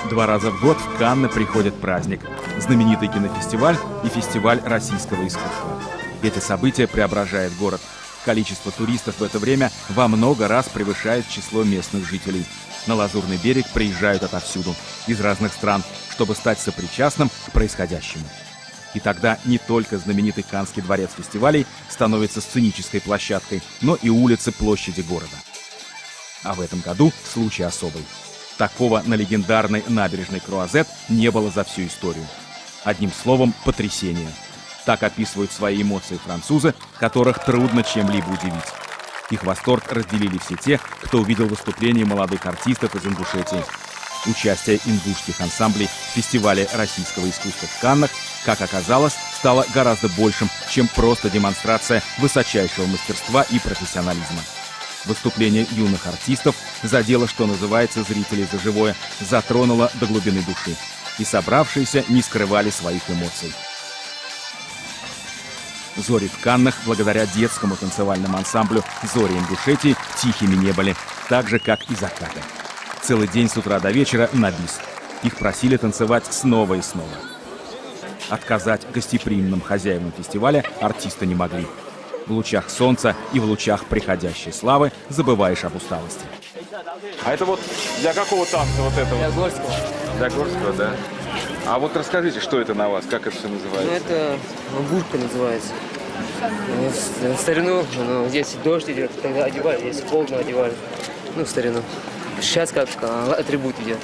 2 раза в год в Канны приходит праздник – знаменитый кинофестиваль и фестиваль российского искусства. Эти события преображают город. Количество туристов в это время во много раз превышает число местных жителей. На Лазурный берег приезжают отовсюду, из разных стран, чтобы стать сопричастным к происходящему. И тогда не только знаменитый Каннский дворец фестивалей становится сценической площадкой, но и улицы площади города. А в этом году случай особый. Такого на легендарной набережной Круазет не было за всю историю. Одним словом, потрясение. Так описывают свои эмоции французы, которых трудно чем-либо удивить. Их восторг разделили все те, кто увидел выступление молодых артистов из Ингушетии. Участие ингушских ансамблей в фестивале российского искусства в Каннах, как оказалось, стало гораздо большим, чем просто демонстрация высочайшего мастерства и профессионализма. Выступление юных артистов задело, что называется, зрителей за живое, затронуло до глубины души. И собравшиеся не скрывали своих эмоций. Зори в Каннах, благодаря детскому танцевальному ансамблю «Зори Ингушетии», тихими не были, так же, как и закаты. Целый день с утра до вечера на бис. Их просили танцевать снова и снова. Отказать гостеприимным хозяевам фестиваля артисты не могли. В лучах солнца и в лучах приходящей славы забываешь об усталости. А это вот для какого танца вот это? Для горского. Для горского, да. А вот расскажите, что это на вас, как это все называется? Ну, это бурка называется. В старину, здесь дождь идет, тогда одевали, здесь холодно одевали. Ну, в старину. Сейчас как атрибут идет.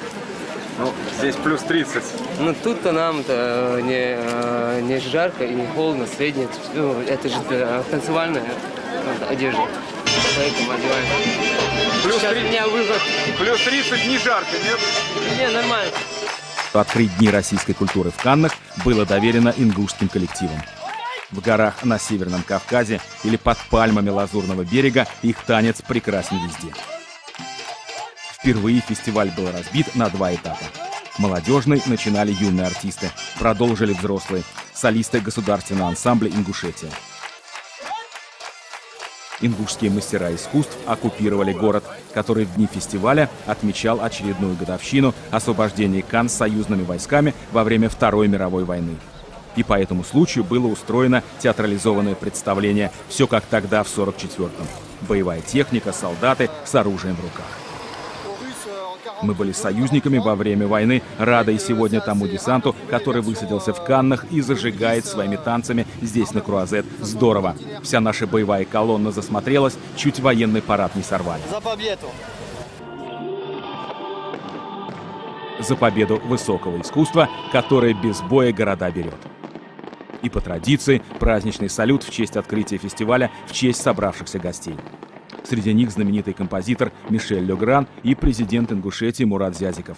Ну, здесь плюс 30. Ну, тут-то нам-то не жарко и не холодно, среднее. Ну, это же танцевальная одежда. Поэтому одеваем. Плюс Сейчас 30, у меня выход. плюс 30 не жарко, нет? Не, нормально. Открыть Дни российской культуры в Каннах было доверено ингушским коллективам. В горах на Северном Кавказе или под пальмами Лазурного берега их танец прекрасен везде. Впервые фестиваль был разбит на 2 этапа. Молодежный начинали юные артисты, продолжили взрослые, солисты государственного ансамбля «Ингушетия». Ингушские мастера искусств оккупировали город, который в дни фестиваля отмечал очередную годовщину освобождения Канн союзными войсками во время Второй мировой войны. И по этому случаю было устроено театрализованное представление, все как тогда в 1944-м. Боевая техника, солдаты с оружием в руках. Мы были союзниками во время войны, рады и сегодня тому десанту, который высадился в Каннах и зажигает своими танцами здесь, на Круазет. Здорово! Вся наша боевая колонна засмотрелась, чуть военный парад не сорвали. За победу! За победу высокого искусства, которое без боя города берет. И по традиции праздничный салют в честь открытия фестиваля, в честь собравшихся гостей. Среди них знаменитый композитор Мишель Легран и президент Ингушетии Мурат Зязиков.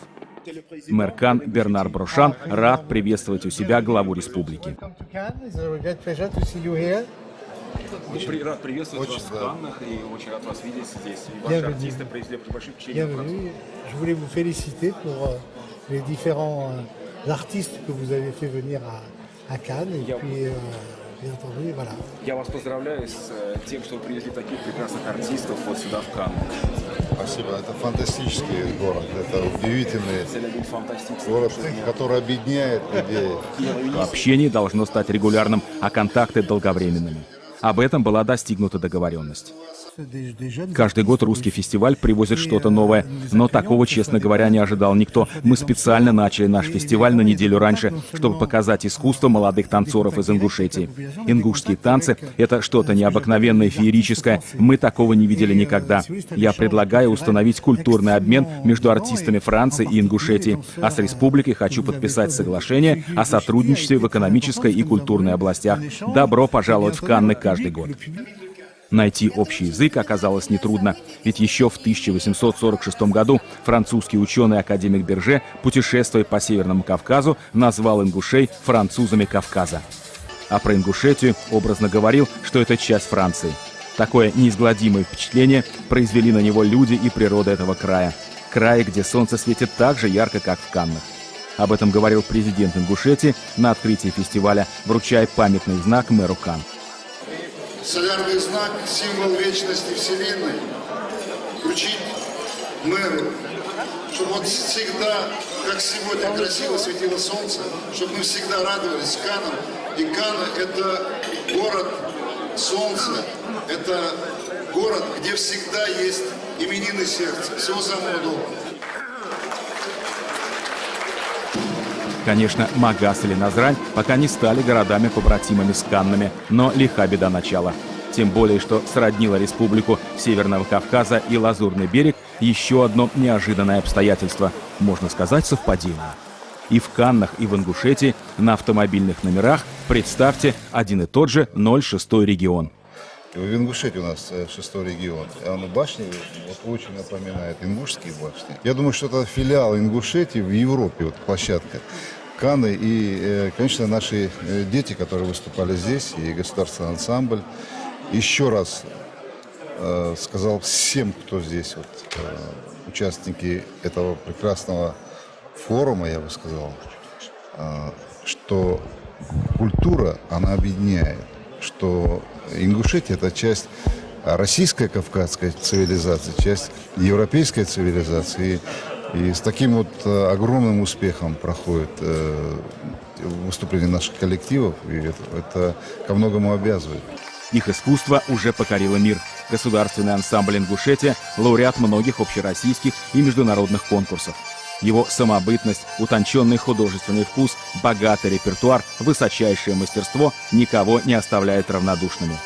Мэр Канн Бернар Брошан рад приветствовать у себя главу республики. Очень рад приветствовать вас в Каннах и очень рад вас видеть здесь. И ваши артисты произвели большое впечатление в Франции. Je voulais vous féliciter pour les différents artistes que vous avez fait venir à Cannes. Et puis, bien entendu, voilà. Я вас поздравляю с тем, что вы привезли таких прекрасных артистов вот сюда, в Канны. Спасибо. Это фантастический город. Это удивительный город, который объединяет людей. Общение должно стать регулярным, а контакты долговременными. Об этом была достигнута договоренность. Каждый год русский фестиваль привозит что-то новое, но такого, честно говоря, не ожидал никто. Мы специально начали наш фестиваль на неделю раньше, чтобы показать искусство молодых танцоров из Ингушетии. Ингушские танцы — это что-то необыкновенное, феерическое. Мы такого не видели никогда. Я предлагаю установить культурный обмен между артистами Франции и Ингушетии, а с республикой хочу подписать соглашение о сотрудничестве в экономической и культурной областях. Добро пожаловать в Канны каждый год. Найти общий язык оказалось нетрудно, ведь еще в 1846 году французский ученый-академик Берже, путешествуя по Северному Кавказу, назвал ингушей французами Кавказа. А про Ингушетию образно говорил, что это часть Франции. Такое неизгладимое впечатление произвели на него люди и природа этого края. Края, где солнце светит так же ярко, как в Каннах. Об этом говорил президент Ингушетии на открытии фестиваля, вручая памятный знак мэру Канн. Солярный знак, символ вечности Вселенной, вручить мэру чтобы вот всегда, как сегодня красиво светило солнце, чтобы мы всегда радовались Каннам. И Канны – это город солнца, это город, где всегда есть именины сердца. Всего самого доброго. Конечно, Магас или Назрань пока не стали городами-побратимами с Каннами, но лиха беда начала. Тем более, что сроднило республику Северного Кавказа и Лазурный берег еще одно неожиданное обстоятельство, можно сказать, совпадение. И в Каннах, и в Ингушетии на автомобильных номерах, представьте, один и тот же 06-й регион. В Ингушетии у нас 6-й регион. Башни вот очень напоминает ингушские башни. Я думаю, что это филиал Ингушетии в Европе, вот площадка. Канны и, конечно, наши дети, которые выступали здесь, и государственный ансамбль. Еще раз сказал всем, кто здесь, вот, участники этого прекрасного форума, я бы сказал, что культура, она объединяет, что Ингушетия – это часть российской кавказской цивилизации, часть европейской цивилизации. И с таким вот огромным успехом проходит выступление наших коллективов, и это ко многому обязывает. Их искусство уже покорило мир. Государственный ансамбль «Ингушетия» – лауреат многих общероссийских и международных конкурсов. Его самобытность, утонченный художественный вкус, богатый репертуар, высочайшее мастерство никого не оставляет равнодушными.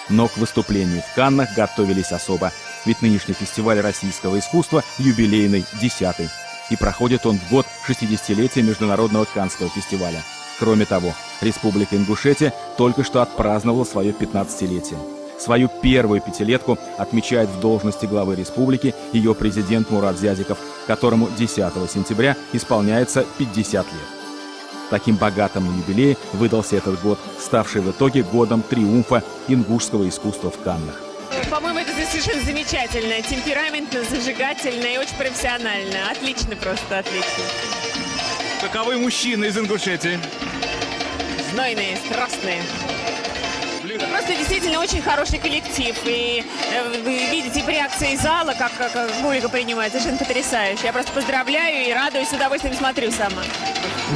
Но к выступлению в Каннах готовились особо, ведь нынешний фестиваль российского искусства юбилейный, 10-й. И проходит он в год 60-летия Международного Каннского фестиваля. Кроме того, Республика Ингушетия только что отпраздновала свое 15-летие. Свою первую пятилетку отмечает в должности главы республики ее президент Мурат Зязиков, которому 10 сентября исполняется 50 лет. Таким богатым на юбилей выдался этот год, ставший в итоге годом триумфа ингушского искусства в Каннах. По-моему, это совершенно замечательно, темпераментно, зажигательно и очень профессионально. Отлично, просто отлично. Каковы мужчины из Ингушетии? Знойные, страстные. Просто действительно очень хороший коллектив. И вы видите по реакции зала, как публика принимает, совершенно потрясающе. Я просто поздравляю и радуюсь, с удовольствием смотрю сама.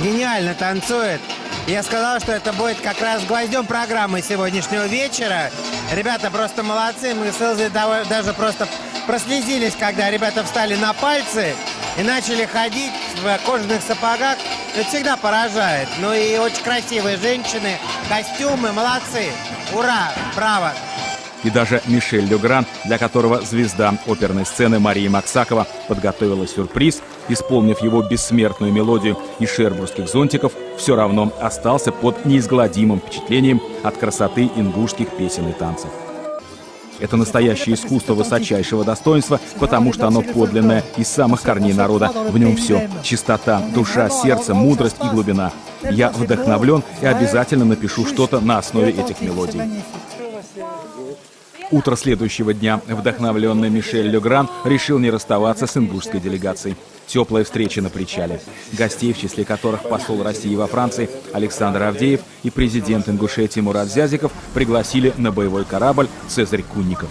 Гениально танцует. Я сказал, что это будет как раз гвоздем программы сегодняшнего вечера. Ребята просто молодцы. Мы с Илзой даже просто прослезились, когда ребята встали на пальцы и начали ходить в кожаных сапогах. Это всегда поражает. Ну и очень красивые женщины, костюмы, молодцы. Ура, браво! И даже Мишель Легран, для которого звезда оперной сцены Мария Максакова подготовила сюрприз, исполнив его бессмертную мелодию из шербургских зонтиков, все равно остался под неизгладимым впечатлением от красоты ингушских песен и танцев. Это настоящее искусство высочайшего достоинства, потому что оно подлинное из самых корней народа. В нем все – чистота, душа, сердце, мудрость и глубина. Я вдохновлен и обязательно напишу что-то на основе этих мелодий. Утро следующего дня вдохновленный Мишель Легран решил не расставаться с ингушской делегацией. Теплая встреча на причале. Гостей, в числе которых посол России во Франции Александр Авдеев и президент Ингушетии Мурат Зязиков, пригласили на боевой корабль «Цезарь Кунников».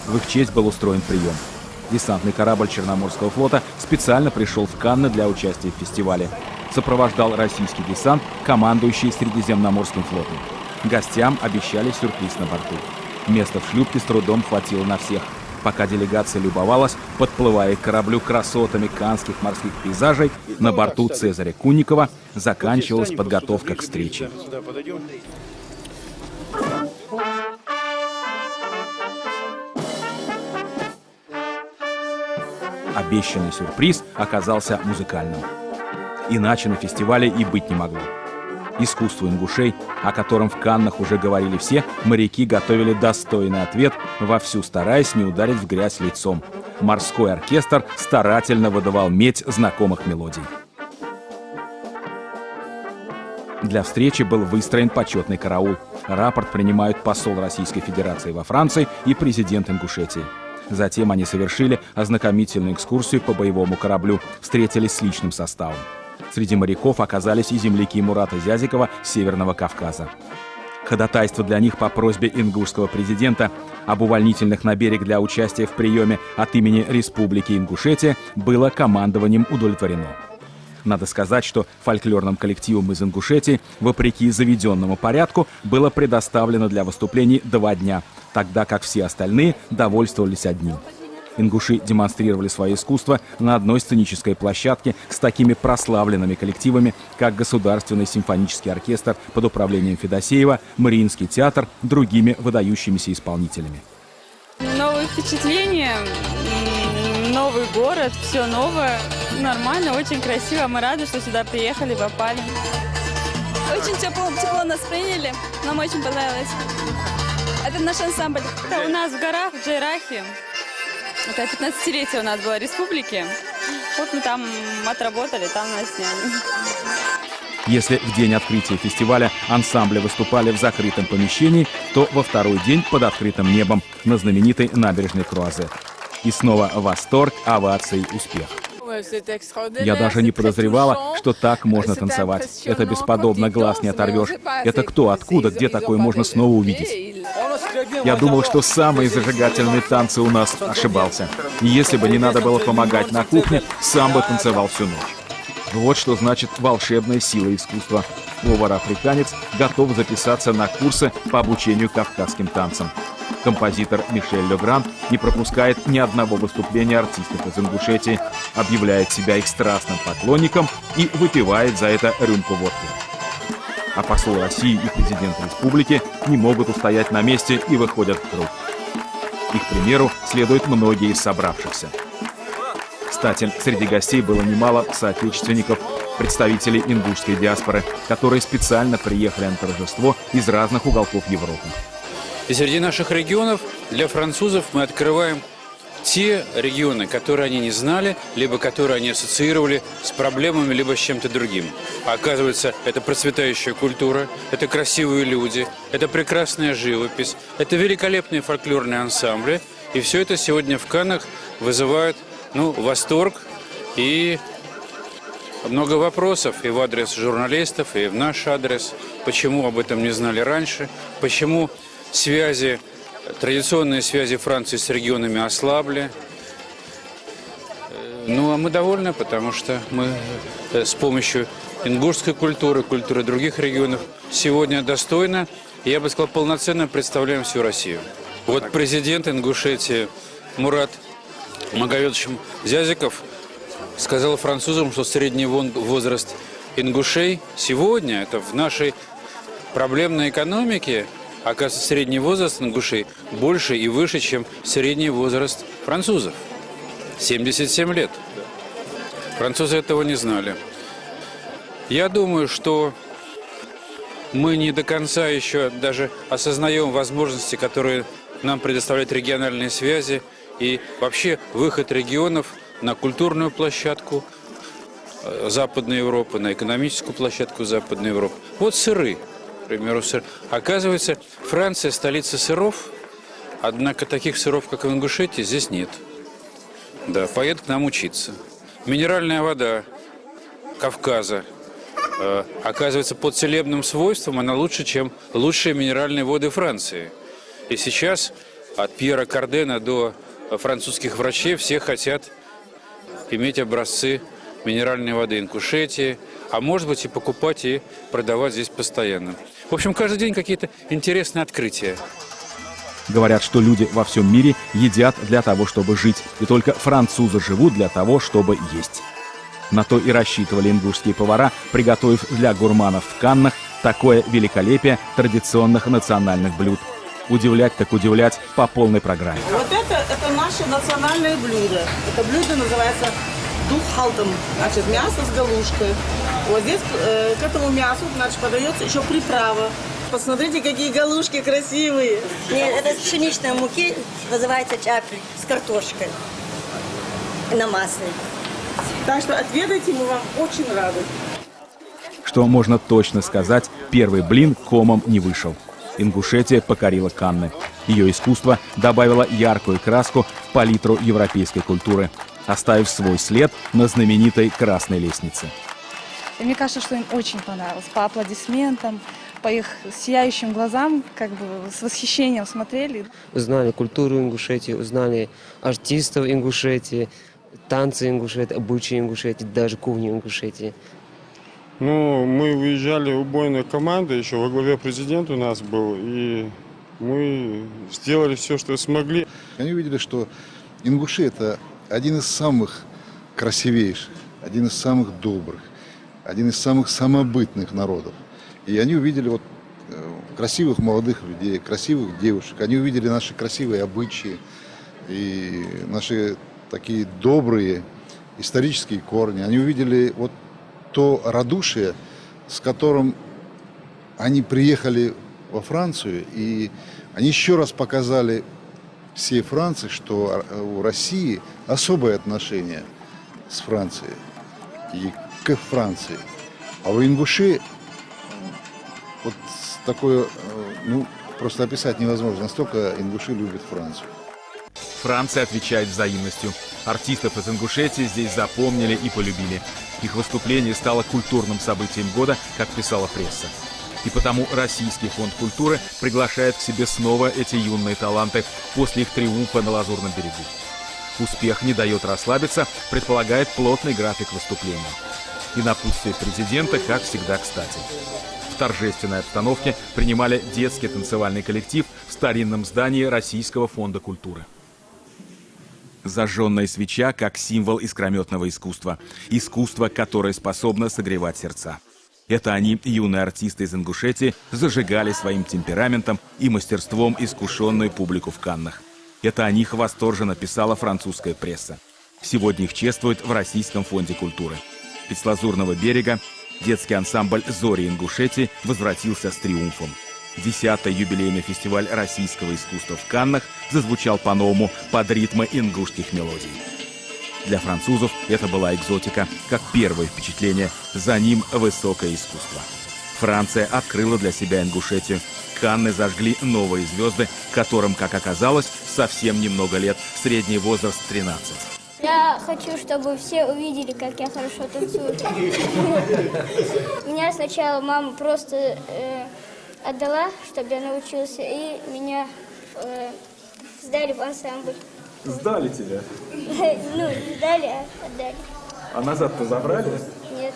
В их честь был устроен прием. Десантный корабль Черноморского флота специально пришел в Канны для участия в фестивале. Сопровождал российский десант, командующий Средиземноморским флотом. Гостям обещали сюрприз на борту. Места в шлюпке с трудом хватило на всех. Пока делегация любовалась, подплывая к кораблю красотами каннских морских пейзажей, на борту Цезаря Кунникова заканчивалась подготовка к встрече. Обещанный сюрприз оказался музыкальным. Иначе на фестивале и быть не могло. Искусству ингушей, о котором в Каннах уже говорили все, моряки готовили достойный ответ, вовсю стараясь не ударить в грязь лицом. Морской оркестр старательно выдавал медь знакомых мелодий. Для встречи был выстроен почетный караул. Рапорт принимают посол Российской Федерации во Франции и президент Ингушетии. Затем они совершили ознакомительную экскурсию по боевому кораблю, встретились с личным составом. Среди моряков оказались и земляки Мурата Зязикова с Северного Кавказа. Ходатайство для них по просьбе ингушского президента об увольнительных на берег для участия в приеме от имени Республики Ингушетия было командованием удовлетворено. Надо сказать, что фольклорным коллективам из Ингушетии, вопреки заведенному порядку, было предоставлено для выступлений 2 дня, тогда как все остальные довольствовались одним. Ингуши демонстрировали свое искусство на одной сценической площадке с такими прославленными коллективами, как Государственный симфонический оркестр под управлением Федосеева, Мариинский театр, другими выдающимися исполнителями. Новые впечатления, новый город, все новое, нормально, очень красиво. Мы рады, что сюда приехали, попали. Очень тепло нас приняли, нам очень понравилось. Это наш ансамбль. Это у нас в горах, в Джейрахе. Это 15-летие у нас было республики. Вот мы там отработали, там нас сняли. Если в день открытия фестиваля ансамбли выступали в закрытом помещении, то во второй день под открытым небом на знаменитой набережной Круазет. И снова восторг, овации, успех. Я даже не подозревала, что так можно танцевать. Это бесподобно, глаз не оторвешь. Это кто, откуда, где такое можно снова увидеть? Я думал, что самые зажигательные танцы у нас, ошибался. И если бы не надо было помогать на кухне, сам бы танцевал всю ночь. Вот что значит волшебная сила искусства. Повар-африканец готов записаться на курсы по обучению кавказским танцам. Композитор Мишель Легран не пропускает ни одного выступления артистов из Ингушетии, объявляет себя их страстным поклонником и выпивает за это рюмку водки. А посол России и президент республики не могут устоять на месте и выходят в круг. Их примеру следуют многие из собравшихся. Кстати, среди гостей было немало соотечественников, представителей ингушской диаспоры, которые специально приехали на торжество из разных уголков Европы. И среди наших регионов для французов мы открываем те регионы, которые они не знали, либо которые они ассоциировали с проблемами, либо с чем-то другим. А оказывается, это процветающая культура, это красивые люди, это прекрасная живопись, это великолепные фольклорные ансамбли. И все это сегодня в Каннах вызывает восторг и много вопросов и в адрес журналистов, и в наш адрес. Почему об этом не знали раньше? Почему традиционные связи Франции с регионами ослабли? А мы довольны, потому что мы с помощью ингушской культуры, культуры других регионов сегодня достойно, я бы сказал, полноценно представляем всю Россию. Вот президент Ингушетии Мурат Маговедович Зязиков сказал французам, что средний возраст ингушей сегодня, это в нашей проблемной экономике, оказывается, средний возраст ингушей больше и выше, чем средний возраст французов. 77 лет. Французы этого не знали. Я думаю, что мы не до конца еще даже осознаем возможности, которые нам предоставляют региональные связи и вообще выход регионов на культурную площадку Западной Европы, на экономическую площадку Западной Европы. Вот сыры. К примеру, сыр. Оказывается, Франция – столица сыров, однако таких сыров, как в Ингушетии, здесь нет. Да, поедут к нам учиться. Минеральная вода Кавказа, оказывается, по целебным свойствам она лучше, чем лучшие минеральные воды Франции. И сейчас от Пьера Кардена до французских врачей все хотят иметь образцы минеральной воды Ингушетии, а может быть и покупать и продавать здесь постоянно. В общем, каждый день какие-то интересные открытия. Говорят, что люди во всем мире едят для того, чтобы жить, и только французы живут для того, чтобы есть. На то и рассчитывали ингушские повара, приготовив для гурманов в Каннах такое великолепие традиционных национальных блюд. Удивлять так удивлять по полной программе. Вот это наше национальное блюдо. Это блюдо называется духхалтом, значит, мясо с галушкой. Вот здесь к этому мясу, значит, подается еще приправа. Посмотрите, какие галушки красивые. Нет, это с пшеничной муки, называется чапри, с картошкой и на масле. Так что отведайте, мы вам очень рады. Что можно точно сказать, первый блин комом не вышел. Ингушетия покорила Канны. Ее искусство добавило яркую краску в палитру европейской культуры, оставив свой след на знаменитой Красной лестнице. И мне кажется, что им очень понравилось. По аплодисментам, по их сияющим глазам, как бы с восхищением смотрели. Узнали культуру Ингушетии, узнали артистов Ингушетии, танцы Ингушетии, обычаи Ингушетии, даже кухню Ингушетии. Ну, мы выезжали убойной командой, еще во главе президент у нас был, и мы сделали все, что смогли. Они увидели, что ингуши – это один из самых красивейших, один из самых добрых, один из самых самобытных народов. И они увидели вот красивых молодых людей, красивых девушек. Они увидели наши красивые обычаи и наши такие добрые исторические корни. Они увидели вот то радушие, с которым они приехали во Францию, и они еще раз показали всей Франции, что у России особое отношение с Францией и к Франции. А у ингушей вот такое, ну, просто описать невозможно. Настолько ингуши любят Францию. Франция отвечает взаимностью. Артистов из Ингушетии здесь запомнили и полюбили. Их выступление стало культурным событием года, как писала пресса. И потому Российский фонд культуры приглашает к себе снова эти юные таланты после их триумфа на Лазурном берегу. Успех не дает расслабиться, предполагает плотный график выступления. И напутствие президента, как всегда, кстати. В торжественной обстановке принимали детский танцевальный коллектив в старинном здании Российского фонда культуры. Зажженная свеча как символ искрометного искусства. Искусство, которое способно согревать сердца. Это они, юные артисты из Ингушетии, зажигали своим темпераментом и мастерством искушенную публику в Каннах. Это о них восторженно писала французская пресса. Сегодня их чествуют в Российском фонде культуры. Из Лазурного берега детский ансамбль «Зори Ингушетии» возвратился с триумфом. 10-й юбилейный фестиваль российского искусства в Каннах зазвучал по-новому под ритмы ингушских мелодий. Для французов это была экзотика, как первое впечатление, за ним высокое искусство. Франция открыла для себя Ингушетию. Канны зажгли новые звезды, которым, как оказалось, совсем немного лет, средний возраст 13. Я хочу, чтобы все увидели, как я хорошо танцую. Меня сначала мама просто отдала, чтобы я научился, и меня сдали в ансамбль. Сдали тебя? Ну, сдали, а отдали. А назад-то забрали? Нет.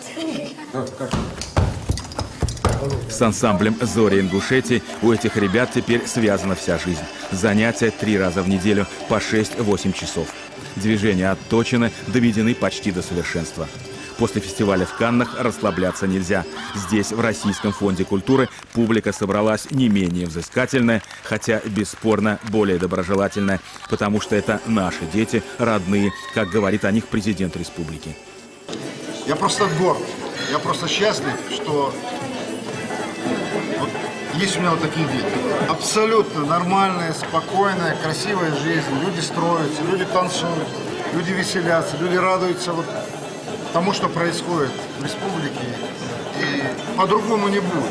С ансамблем «Зори Ингушетии» у этих ребят теперь связана вся жизнь. Занятия 3 раза в неделю по 6-8 часов. Движения отточены, доведены почти до совершенства. После фестиваля в Каннах расслабляться нельзя. Здесь, в Российском фонде культуры, публика собралась не менее взыскательная, хотя, бесспорно, более доброжелательная, потому что это наши дети, родные, как говорит о них президент республики. Я просто горд, я просто счастлив, что вот есть у меня вот такие дети. Абсолютно нормальная, спокойная, красивая жизнь. Люди строятся, люди танцуют, люди веселятся, люди радуются вот тому, что происходит в республике. И по-другому не будет.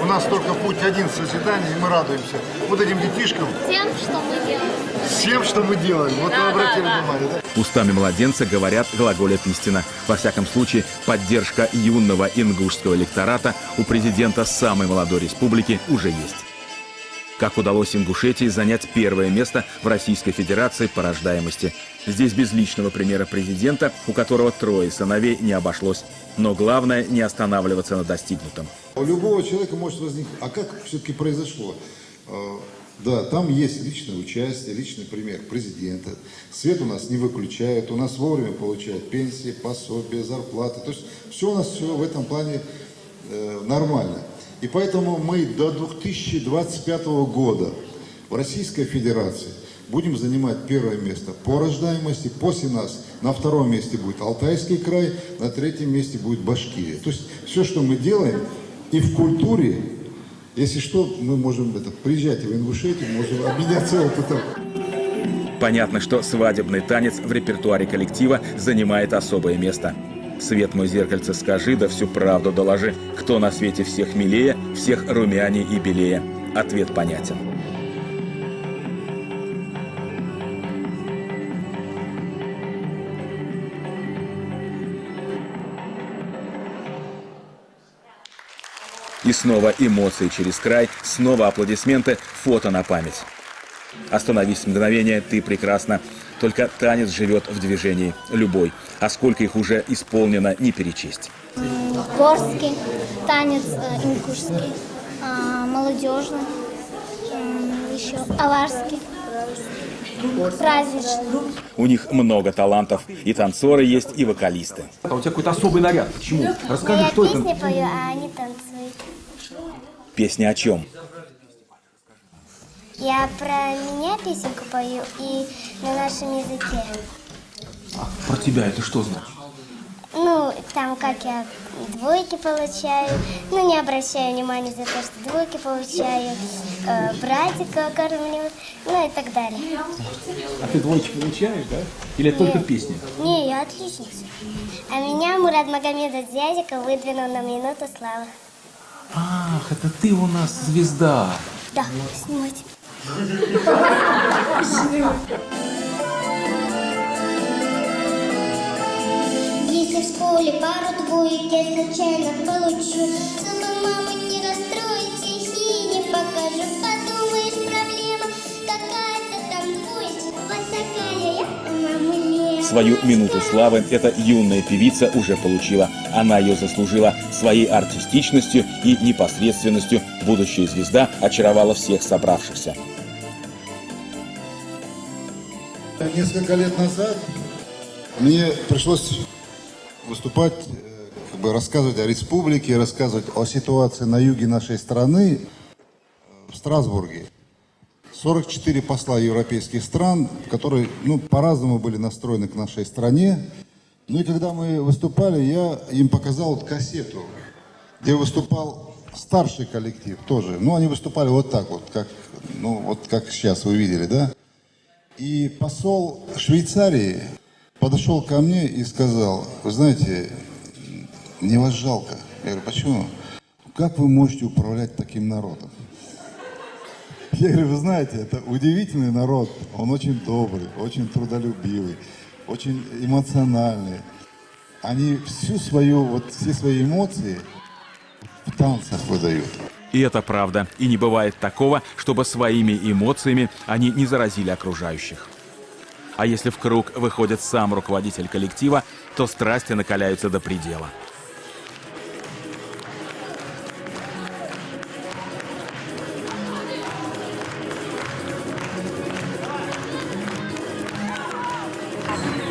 У нас только путь один — созидания, и мы радуемся вот этим детишкам. Тем, что мы делаем. Всем, что мы делаем. Вот вы обратили внимание, да? Устами младенца говорят, глаголят истина. Во всяком случае, поддержка юного ингушского электората у президента самой молодой республики уже есть. Как удалось Ингушетии занять первое место в Российской Федерации по рождаемости. Здесь без личного примера президента, у которого 3 сыновей, не обошлось. Но главное — не останавливаться на достигнутом. У любого человека может возникнуть, а как все-таки произошло? Да, там есть личное участие, личный пример президента. Свет у нас не выключают, у нас вовремя получают пенсии, пособия, зарплаты. То есть все у нас все в этом плане нормально. И поэтому мы до 2025 года в Российской Федерации будем занимать первое место по рождаемости. После нас на 2-м месте будет Алтайский край, на 3-м месте будет Башкирия. То есть все, что мы делаем, и в культуре, если что, мы можем приезжать в Ингушетию, можем обменяться опытом. Понятно, что свадебный танец в репертуаре коллектива занимает особое место. Свет мой зеркальце, скажи, да всю правду доложи. Кто на свете всех милее, всех румяней и белее? Ответ понятен. И снова эмоции через край, снова аплодисменты, фото на память. Остановись мгновение, ты прекрасна. Только танец живет в движении, любой. А сколько их уже исполнено, не перечесть. Горский танец, ингушский, молодежный, еще аварский, праздничный. У них много талантов. И танцоры есть, и вокалисты. А у тебя какой-то особый наряд. Почему? Расскажи, Я что это? песни пою, а они танцуют. Песни о чем? Я про меня песенку пою и на нашем языке. Про тебя это что значит? Ну, там как я двойки получаю, ну не обращаю внимания за то, что двойки получаю, братика кормлю, ну и так далее. А ты двойки получаешь, да? Или это только песни? Не, я отличница. А меня Мурат Магомедов Дядиков выдвинул на минуту славы. Ах, это ты у нас звезда. Да, снимайте. Если в школе пару двоек я случайно получу, зато маму не расстроитесь и не покажу. Подумаешь, проблема какая-то там двоечка. Вот такая я, мамы нет. Свою минуту славы эта юная певица уже получила. Она ее заслужила своей артистичностью и непосредственностью. Будущая звезда очаровала всех собравшихся. Несколько лет назад мне пришлось выступать, как бы рассказывать о республике, рассказывать о ситуации на юге нашей страны, в Страсбурге. 44 посла европейских стран, которые, по-разному были настроены к нашей стране. Ну и когда мы выступали, я им показал вот кассету, где выступал старший коллектив тоже. Они выступали вот так вот, как сейчас вы видели, да? И посол Швейцарии подошел ко мне и сказал: вы знаете, мне вас жалко. Я говорю: почему? Как вы можете управлять таким народом? Я говорю: вы знаете, это удивительный народ. Он очень добрый, очень трудолюбивый, очень эмоциональный. Они все свои эмоции в танцах выдают. И это правда. И не бывает такого, чтобы своими эмоциями они не заразили окружающих. А если в круг выходит сам руководитель коллектива, то страсти накаляются до предела.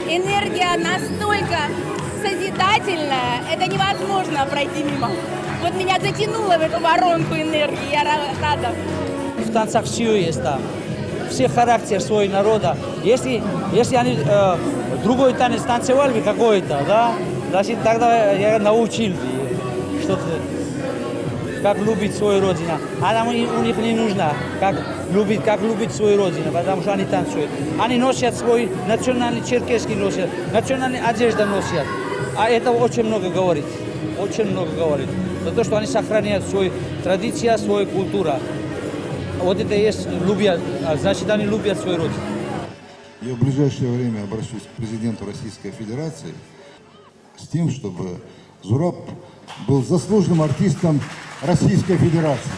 Энергия настолько созидательная, это невозможно пройти мимо. Вот меня затянуло в эту воронку энергии, я рада. В танцах все есть там. Все характер своего народа. Если они другой танец танцевали какой-то, да, значит, тогда я научил что-то, как любить свою родину. А нам у них не нужно, как любить свою родину, потому что они танцуют. Они носят свой национальный черкесский носят, национальную одежду носят. А это очень много говорит. Очень много говорит. За то, что они сохраняют свою традицию, свою культуру. Вот это и есть любят, значит, они любят свою родину. Я в ближайшее время обращусь к президенту Российской Федерации с тем, чтобы Зураб был заслуженным артистом Российской Федерации.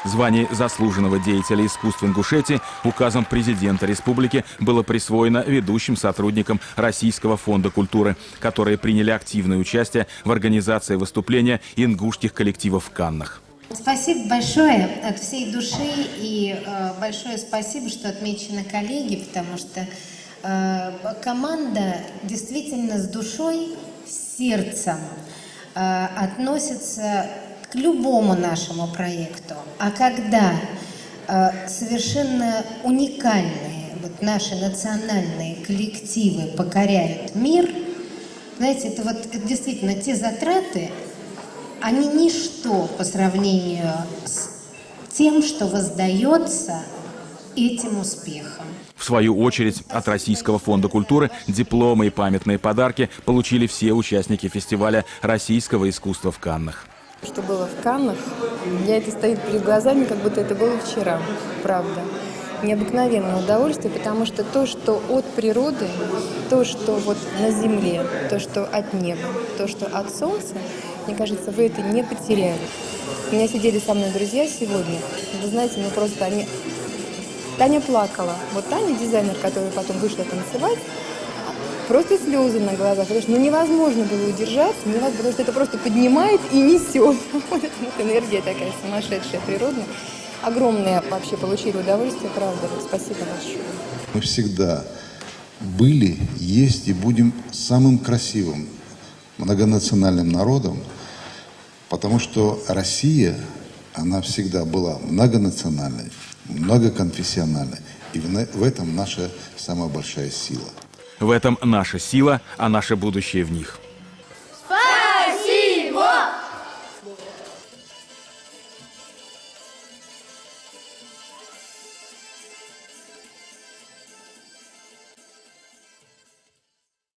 Звание заслуженного деятеля искусств Ингушетии указом президента республики было присвоено ведущим сотрудникам Российского фонда культуры, которые приняли активное участие в организации выступления ингушских коллективов в Каннах. Спасибо большое от всей души и большое спасибо, что отмечены коллеги, потому что команда действительно с душой, с сердцем относится к любому нашему проекту. А когда совершенно уникальные наши национальные коллективы покоряют мир, знаете, это действительно те затраты, они ничто по сравнению с тем, что воздается этим успехом. В свою очередь, от Российского фонда культуры дипломы и памятные подарки получили все участники фестиваля российского искусства в Каннах. Что было в Каннах, это стоит перед глазами, как будто это было вчера, правда. Необыкновенное удовольствие, потому что то, что от природы, то, что на земле, то, что от неба, то, что от солнца, Мне кажется, вы это не потеряли. У меня сидели со мной друзья сегодня. Вы знаете, ну просто они... Таня плакала. Вот Таня, дизайнер, которая потом вышла танцевать, просто слезы на глазах. Потому что ну, невозможно было удержаться, невозможно, потому что это просто поднимает и несет. Вот эта энергия такая сумасшедшая, природная. Огромное вообще получили удовольствие, правда. Спасибо большое. Мы всегда были, есть и будем самым красивым многонациональным народом, потому что Россия, она всегда была многонациональной, многоконфессиональной. И в этом наша самая большая сила. В этом наша сила, а наше будущее в них.